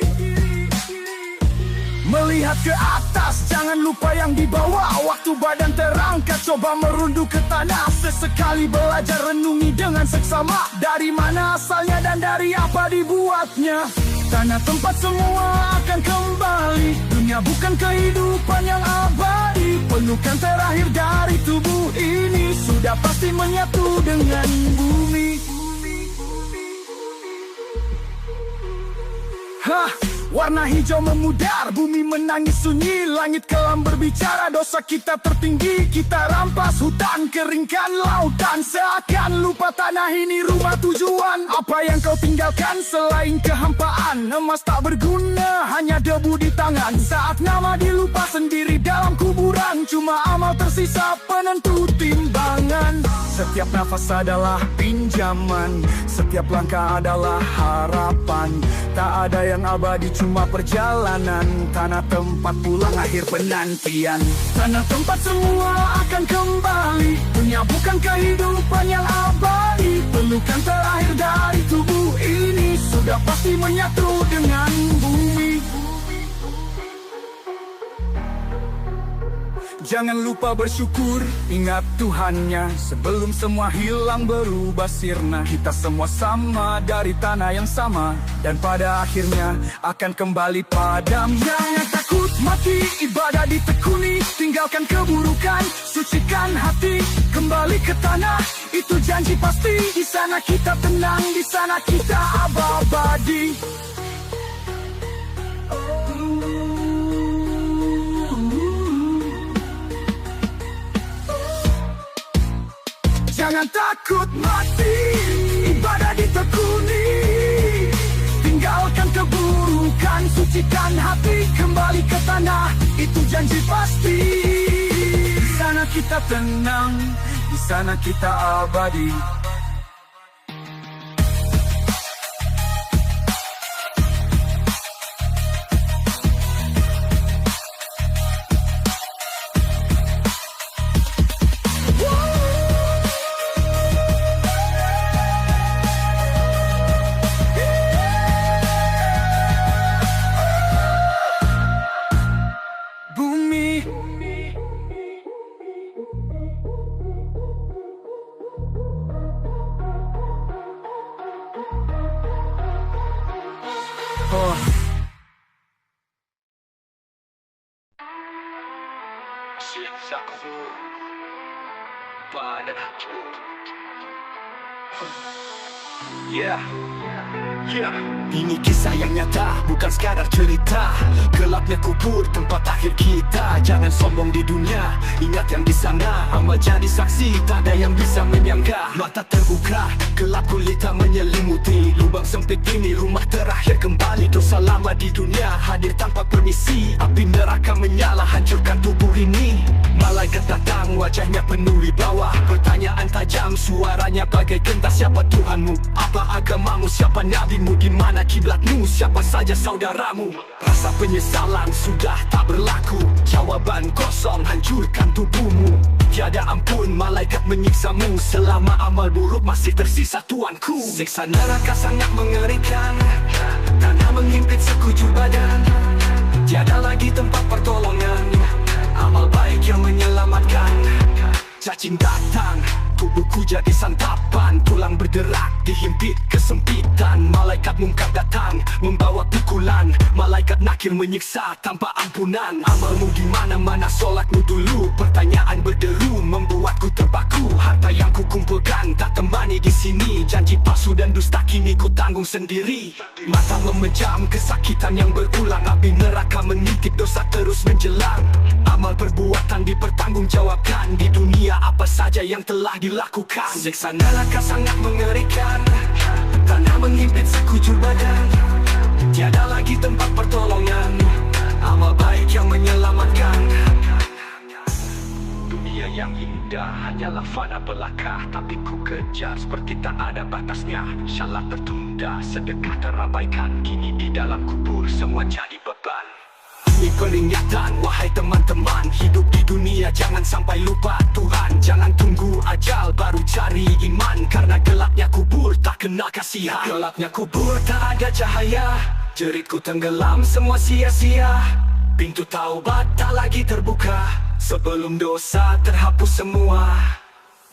Melihat ke atas, jangan lupa yang di bawah. Waktu badan terangkat, coba merunduk ke tanah. Sesekali belajar renungi dengan seksama. Dari mana asalnya dan dari apa dibuatnya. Tanah tempat semua akan kembali. Dunia bukan kehidupan yang abadi. Pelukan terakhir dari tubuh ini sudah pasti menyatu dengan bumi. Warna hijau memudar, bumi menangis sunyi. Langit kelam berbicara, dosa kita tertinggi. Kita rampas hutan, keringkan lautan. Seakan lupa tanah ini rumah tujuan. Apa yang kau tinggalkan selain kehampaan? Emas tak berguna, hanya debu di tangan. Saat nama dilupa sendiri dalam kuburan. Cuma amal tersisa penentu timbangan. Setiap nafas adalah pinjaman, setiap langkah adalah harapan. Tak ada yang abadi, cuma perjalanan. Tanah tempat pulang akhir penantian. Tanah tempat semua akan kembali. Dunia bukan kehidupan yang abadi. Pelukan terakhir dari tubuh ini sudah pasti menyatu dengan bumi. Jangan lupa bersyukur, ingat Tuhannya. Sebelum semua hilang berubah sirna. Kita semua sama dari tanah yang sama, dan pada akhirnya akan kembali padam. Jangan takut mati, ibadah ditekuni. Tinggalkan keburukan, sucikan hati. Kembali ke tanah, itu janji pasti. Di sana kita tenang, di sana kita abadi. Jangan takut mati, ibadah ditekuni. Tinggalkan keburukan, sucikan hati, kembali ke tanah, itu janji pasti. Di sana kita tenang, di sana kita abadi. Siksaku padaku. Ini kisah yang nyata, bukan sekadar cerita. Gelapnya kubur, tempat akhir kita. Jangan sombong di dunia, ingat yang di sana. Amal jadi saksi, tak ada yang bisa menyangka. Mata terbuka, gelap gulita menyelimuti. Lubang sempit ini, rumah terakhir kembali. Dosa lama di dunia, hadir tanpa permisi. Api neraka menyala, hancurkan tubuh ini. Malaikat datang, wajahnya penuh wibawa. Pertanyaan tajam, suaranya bagai gentas. Siapa Tuhanmu? Apa agamamu? Siapa nabimu? Di mana kiblatmu? Siapa saja saudaramu? Rasa penyesalan sudah tak berlaku. Jawaban kosong, hancurkan tubuhmu. Tiada ampun, malaikat menyiksamu. Selama amal buruk masih tersisa Tuanku. Siksa neraka sangat mengerikan, tanah menghimpit sekujur badan. Tiada lagi tempat pertolongan, amal baik yang menyelamatkan. Cacing datang, tubuhku jadi santapan. Tulang berderak, dihimpit kesempitan. Malaikat mungkar datang, membawa pukulan. Malaikat nakir menyiksa tanpa ampunan. Amalmu di mana-mana, solatmu dulu. Pertanyaan berderu, membuatku terpaku. Harta yang kukumpulkan tak temani di sini. Janji palsu dan dusta kini ku tanggung sendiri. Mata memejam, kesakitan yang berulang. Api neraka mengintip, dosa terus menjelang. Amal perbuatan dipertanggungjawabkan. Di dunia apa saja yang telah dilakukan. Siksa neraka sangat mengerikan, tanah menghimpit sekujur badan. Tiada lagi tempat pertolongan, amal baik yang menyelamatkan. Dunia yang indah hanyalah fana belaka, tapi ku kejar seperti tak ada batasnya. Salat tertunda, sedekah terabaikan. Kini di dalam kubur semua jadi beban. Ini peringatan, wahai teman-teman. Hidup di dunia jangan sampai lupa Tuhan. Jangan tunggu ajal baru cari iman. Karena gelapnya kubur tak kenal kasihan. Gelapnya kubur tak ada cahaya, jeritku tenggelam semua sia-sia. Pintu taubat tak lagi terbuka, sebelum dosa terhapus semua.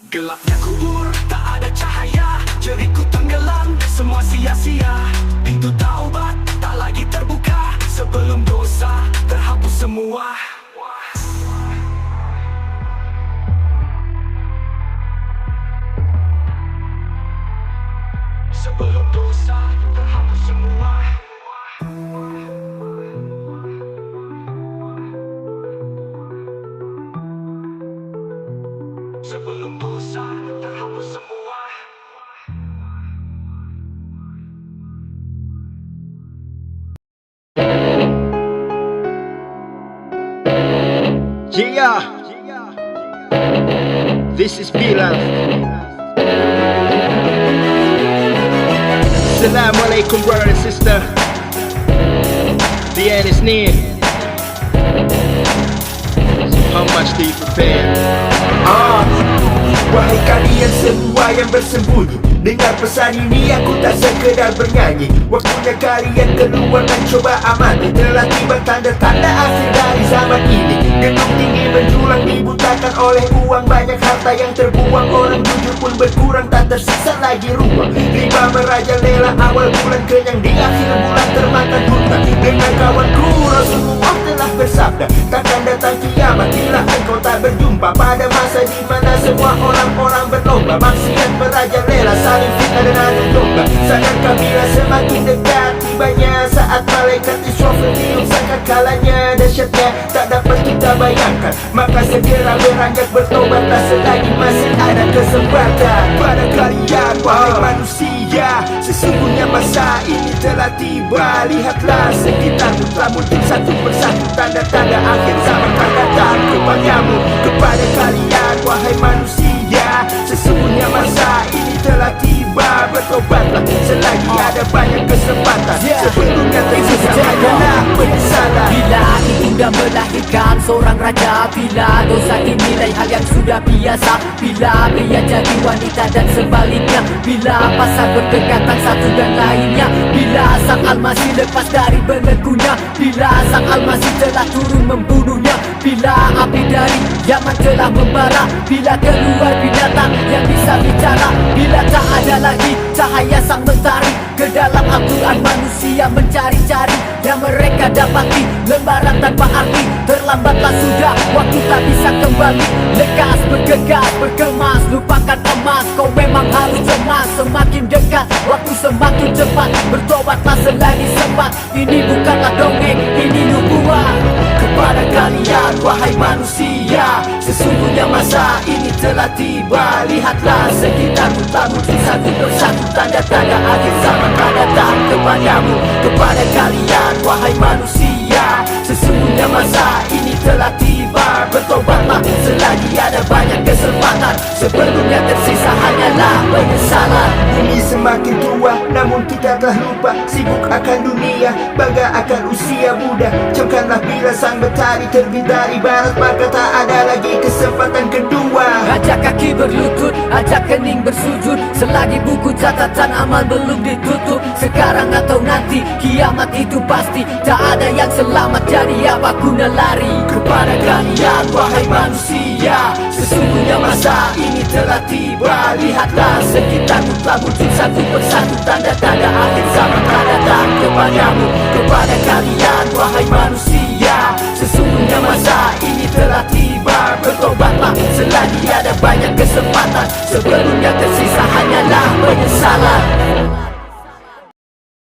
Gelapnya kubur tak ada cahaya, jeritku tenggelam semua sia-sia. Pintu taubat tak lagi terbuka, sebelum dosa terhapus semua. Sebelum dosa terhapus semua. Sebelum dosa terhapus semua. Yeah, this is Bilal. Assalamualaikum brother and sister. The end is near. So how much do you prepare? Wahai kalian semua yang bersembunyi, dengar pesan ini, aku tak sekedar bernyanyi. Waktunya kalian keluar dan coba amati. Telah tiba tanda-tanda akhir dari zaman ini. Gedung tinggi menjulang dibutakan oleh uang. Banyak harta yang terbuang, orang jujur pun berkurang. Tak tersisa lagi ruang. Riba merajalela awal bulan, kenyang di akhir bulan termakan hutang. Dengan kawanku Rasulullah telah bersabda, takkan datang kiamat bila engkau tak berjumpa pada masa di mana semua orang-orang berlomba. Maksiat merajalela, saling fitnah dan adu domba. Sadarkah bila semakin dekat tibanya saat malaikat Israfil tiup sangkakalanya dahsyatnya tak dapat kita bayangkan. Maka segera beranjak bertobat, tak selagi masih ada kesempatan pada kalian wahai manusia. Sesungguhnya masa ini telah tiba. Lihatlah sekitarmu telah muncul satu persatu tanda-tanda akhir zaman akan datang kepadamu, kepada kalian wahai manusia. Sesungguhnya masa ini telah tiba. Bertobatlah selagi ada banyak kesempatan. Sebelumnya tersisa hanyalah penyesalan. Bila ibunda melahirkan seorang raja, bila dosa dinilai hal yang sudah biasa, bila pria jadi wanita dan sebaliknya, bila pasar berdekatan satu dan lainnya, bila sang Al-Masih lepas dari belenggunya, bila sang Al-Masih telah turun membunuhnya, bila api dari Yaman telah membara, bila keluar binatang yang bisa bicara, bila tak ada lagi cahaya sang mentari, ke dalam Al-Quran manusia mencari-cari yang mereka dapati lembaran tanpa arti. Terlambatlah sudah, waktu tak bisa kembali. Lekas bergegas, berkemas, lupakan emas. Kau memang harus cemas, semakin dekat waktu semakin cepat. Bertobatlah selagi sempat, ini bukanlah dongeng, ini nubuah. Kepada kalian wahai manusia, sesungguhnya masa ini telah tiba. Lihatlah sekitarmu telah muncul satu persatu tanda-tanda akhir zaman akan datang kepadamu, kepada kalian wahai manusia. Sesungguhnya masa ini telah tiba. Bertobatlah selagi ada banyak kesempatan. Sebelumnya tersisa hanyalah penyesalan. Bumi semakin tua, namun kita telah lupa. Sibuk akan dunia, bangga akan usia muda. Camkanlah bila sang matahari terbit dari barat, maka tak ada lagi kesempatan kedua. Ajak kaki berlutut, ajak kening bersujud, selagi buku catatan amal belum ditutup. Sekarang atau nanti, kiamat itu pasti. Tak ada yang selamat, jadi apa guna lari. Kepada kalian wahai manusia, sesungguhnya masa ini telah tiba. Lihatlah sekitarmu telah muncul satu persatu tanda-tanda akhir zaman akan datang kepadamu, kepada kalian wahai manusia.